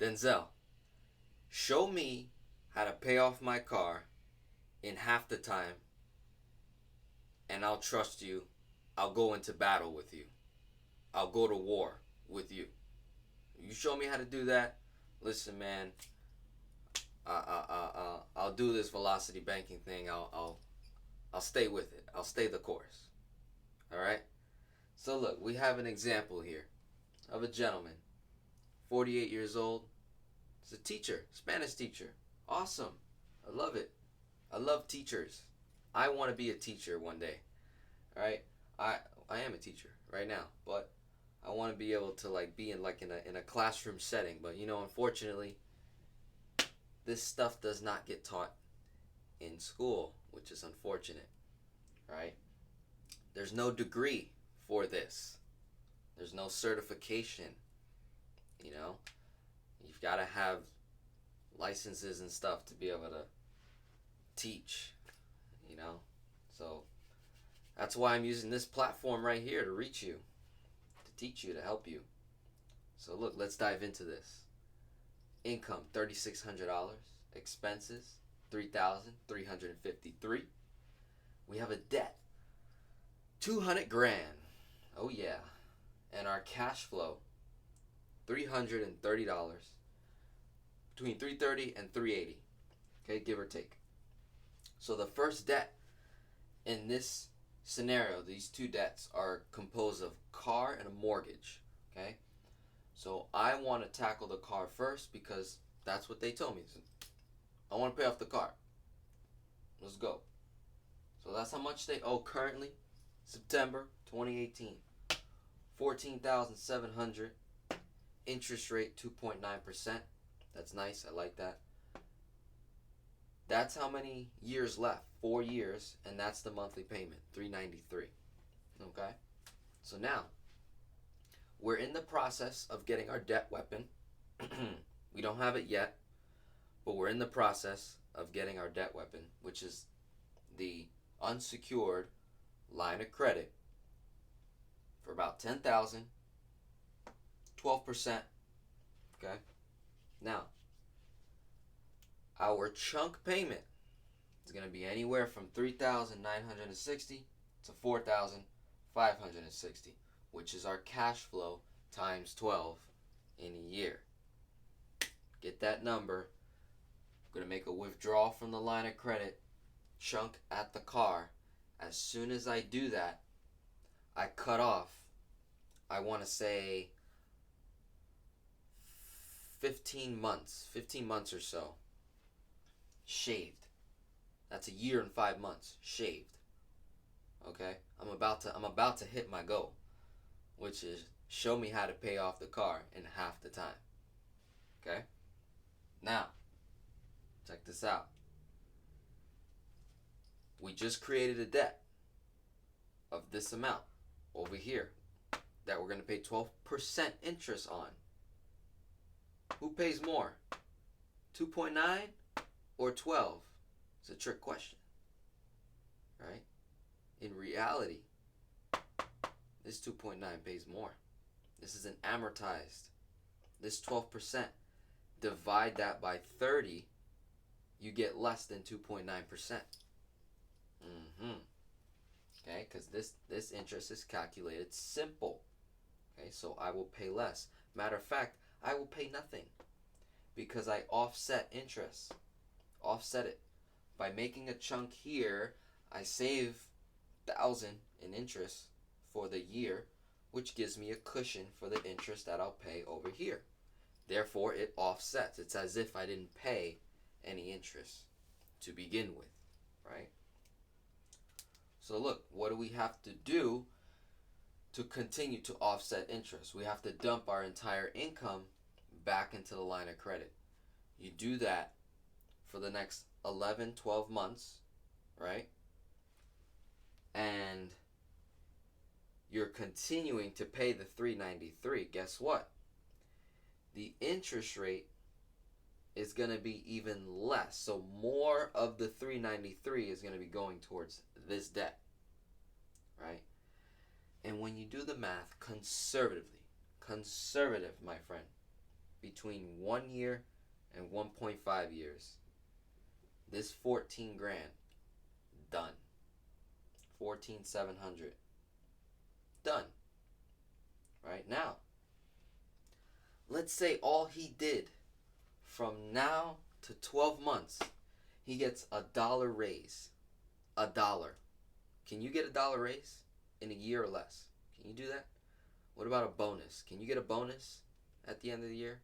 Denzel, show me how to pay off my car in half the time, and I'll trust you. I'll go into battle with you. I'll go to war with you. You show me how to do that. Listen, man. I'll do this velocity banking thing. I'll stay with it. I'll stay the course. All right. So look, we have an example here of a gentleman, 48 years old. He's a teacher, Spanish teacher. Awesome. I love it. I love teachers. I want to be a teacher one day. All right. I am a teacher right now, but I want to be able to be in a classroom setting. But unfortunately, this stuff does not get taught in school, which is unfortunate, right? There's no degree for this. There's no certification. You've got to have licenses and stuff to be able to teach, So that's why I'm using this platform right here to reach you, to teach you, to help you. So look, let's dive into this. Income, $3,600. Expenses, $3,353. We have a debt, 200 grand. Oh yeah. And our cash flow, $330. Between $330 and $380. Okay, give or take. So the first debt in this scenario, these two debts are composed of car and a mortgage. Okay? So I want to tackle the car first because that's what they told me. I want to pay off the car. Let's go. So that's how much they owe currently. September 2018. $14,700. Interest rate 2.9%. That's nice. I like that. That's how many years left. 4 years, and that's the monthly payment, $393. Okay? So now we're in the process of getting our debt weapon. We don't have it yet, but we're in the process of getting our debt weapon, which is the unsecured line of credit for about $10,000, 12%. Okay? Now, our chunk payment is going to be anywhere from $3,960 to $4,560, which is our cash flow times 12 in a year. Get that number. I'm going to make a withdrawal from the line of credit, chunk at the car. As soon as I do that, I cut off, I want to say 15 months or so, shaved. That's a year and 5 months shaved. Okay? I'm about to hit my goal, which is show me how to pay off the car in half the time. Okay? Now, check this out. We just created a debt of this amount over here that we're going to pay 12% interest on. Who pays more? 2.9 or 12? It's a trick question. Right? In reality, this 2.9 pays more. This is an amortized. This 12%, divide that by 30, you get less than 2.9%. Okay, because this interest is calculated simple. Okay, so I will pay less. Matter of fact, I will pay nothing because I offset interest. Offset it. By making a chunk here, I save $1,000 in interest for the year, which gives me a cushion for the interest that I'll pay over here. Therefore, it offsets. It's as if I didn't pay any interest to begin with, right? So look, what do we have to do to continue to offset interest? We have to dump our entire income back into the line of credit. You do that for the next 11, 12 months, right? And you're continuing to pay the $393. Guess what? The interest rate is going to be even less. So more of the $393 is going to be going towards this debt, right? And when you do the math conservative, my friend, between 1 year and 1.5 years. This 14 grand, done. 14,700, done. Right now, let's say all he did from now to 12 months, he gets $1 raise. $1. Can you get $1 raise in a year or less? Can you do that? What about a bonus? Can you get a bonus at the end of the year?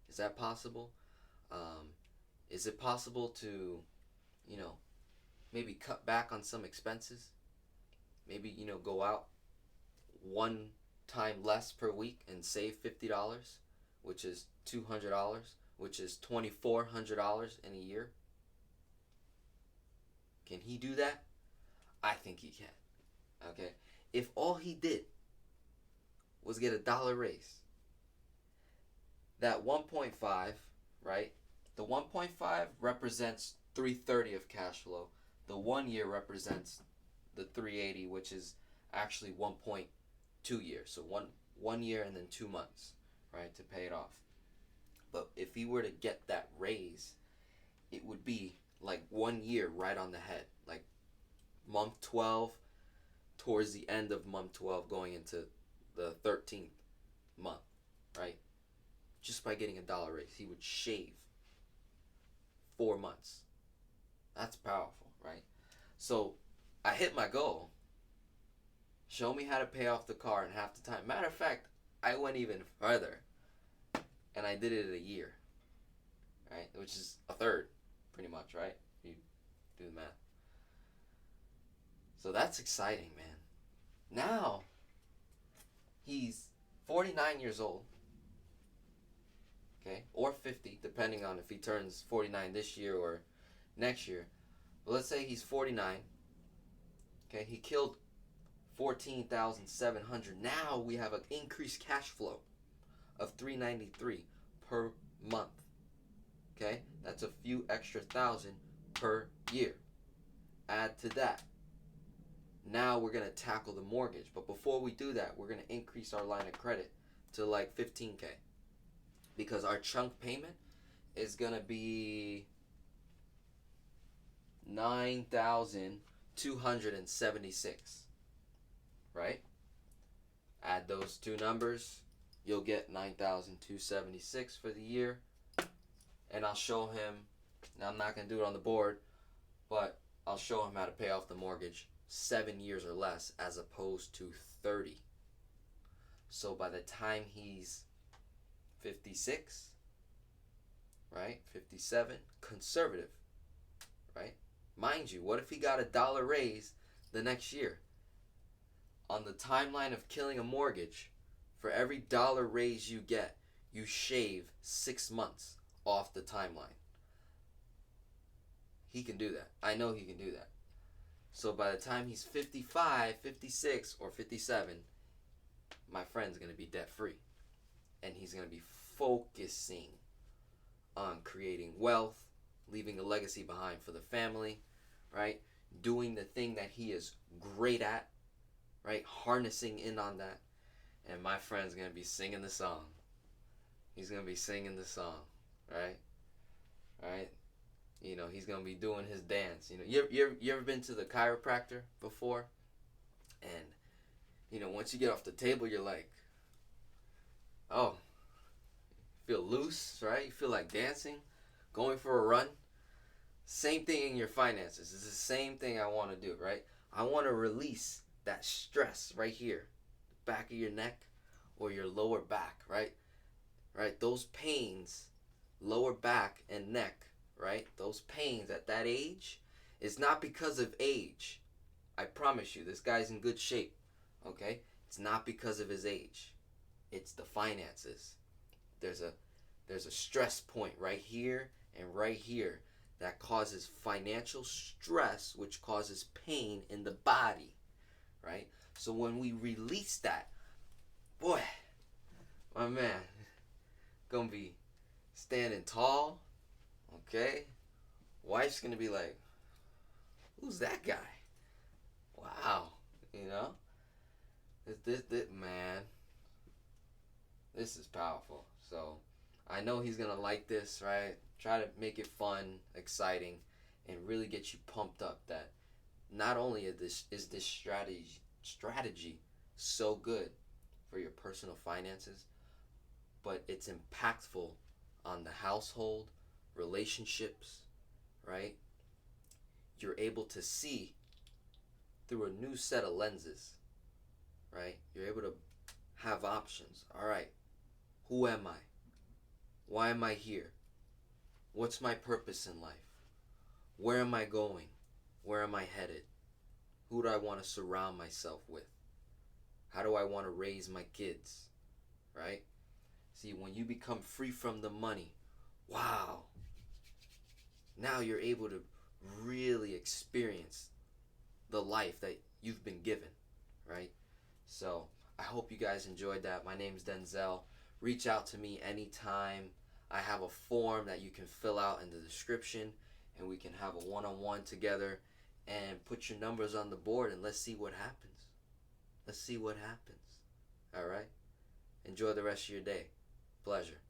Is that possible? Is it possible to, maybe cut back on some expenses? Maybe, go out one time less per week and save $50, which is $200, which is $2,400 in a year. Can he do that? I think he can. Okay? If all he did was get $1 raise, that 1.5, right? The 1.5 represents 330 of cash flow. The 1 year represents the 380, which is actually 1.2 years. So one year and then 2 months, right, to pay it off. But if he were to get that raise, it would be like 1 year right on the head. Like month 12, towards the end of month 12, going into the 13th month, right? Just by getting $1 raise, he would shave 4 months. That's powerful, right? So I hit my goal. Show me how to pay off the car in half the time. Matter of fact, I went even further, and I did it in a year, right? Which is a third, pretty much, right? You do the math. So that's exciting, man. Now, he's 49 years old, okay? Or 50, depending on if he turns 49 this year or next year. But let's say he's 49, okay? He killed 14,700. Now we have an increased cash flow of 393 per month. Okay? That's a few extra thousand per year. Add to that. Now we're going to tackle the mortgage. But before we do that, we're going to increase our line of credit to like 15K. Because our chunk payment is going to be 9,276. Right? Add those two numbers, you'll get 9,276 for the year. And I'll show him, now I'm not going to do it on the board, but I'll show him how to pay off the mortgage 7 years or less as opposed to 30. So by the time he's 56, right? 57, conservative, right? Mind you, what if he got $1 raise the next year? On the timeline of killing a mortgage, for every $1 raise you get, you shave 6 months off the timeline. He can do that. I know he can do that. So by the time he's 55, 56, or 57, my friend's going to be debt free. And he's going to be focusing on creating wealth, leaving a legacy behind for the family, right? Doing the thing that he is great at, right? Harnessing in on that. And my friend's going to be singing the song. He's going to be singing the song, right? Right? You know, he's going to be doing his dance. You know, you ever been to the chiropractor before? And, you know, once you get off the table, you're like, oh, feel loose, right? You feel like dancing, going for a run. Same thing in your finances. It's the same thing I want to do, right? I want to release that stress right here, back of your neck or your lower back, right? Right? Those pains, lower back and neck, right? Those pains at that age is not because of age. I promise you, this guy's in good shape, okay? It's not because of his age. It's the finances. There's a stress point right here and right here that causes financial stress, which causes pain in the body, right? So when we release that, boy, my man, gonna be standing tall, okay? Wife's gonna be like, who's that guy? Wow, you know? This man, this is powerful. So I know he's going to like this, right? Try to make it fun, exciting, and really get you pumped up that not only is this strategy so good for your personal finances, but it's impactful on the household, relationships, right? You're able to see through a new set of lenses, right? You're able to have options. All right, who am I? Why am I here? What's my purpose in life? Where am I going? Where am I headed? Who do I want to surround myself with? How do I want to raise my kids? Right? See, when you become free from the money, wow, now you're able to really experience the life that you've been given, right? So I hope you guys enjoyed that. My name's Denzel. Reach out to me anytime. I have a form that you can fill out in the description, and we can have a one-on-one together and put your numbers on the board, and let's see what happens. Let's see what happens. All right? Enjoy the rest of your day. Pleasure.